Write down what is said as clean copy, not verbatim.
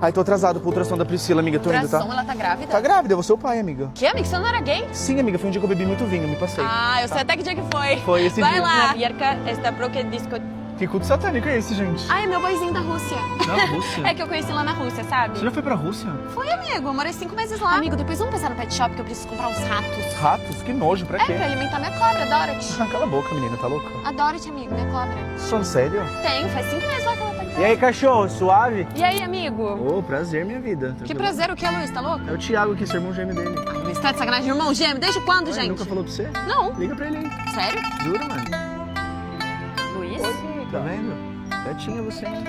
Ai, tô atrasado pro ultrassom da Priscila, amiga. Tô indo, tá? Ela tá grávida? Tá grávida, eu vou ser o pai, amiga. Que, amiga? Você não era gay? Sim, amiga, foi um dia que eu bebi muito vinho, me passei. Ah, eu sei até que dia que foi. Foi esse Vai dia. lá. Vierka está proque disco... Que culto satânico é esse, gente? Ai, é meu boizinho da Rússia. Na Rússia? É que eu conheci lá na Rússia, sabe? Você já foi pra Rússia? Foi, amigo. Eu morei 5 meses lá. Amigo, depois vamos passar no pet shop que eu preciso comprar uns ratos. Ratos? Que nojo, pra quê? É, pra alimentar minha cobra, Dorothy. Ah, cala a boca, menina, tá louca? A Dorothy, amigo, minha cobra. Só sério? Tenho, faz 5 meses lá que ela tá em casa. E aí, cachorro, suave? E aí, amigo? Ô, prazer, minha vida. Que prazer, o que é, Luiz? Tá louco? É o Thiago aqui, seu irmão gêmeo dele. Luiz, tá de sacanagem, irmão gêmeo? Desde quando, Ué, gente? nunca falou pra você? Não. Liga pra ele aí. Sério? Juro, mano. Luiz? Tá vendo? Gatinha você, hein?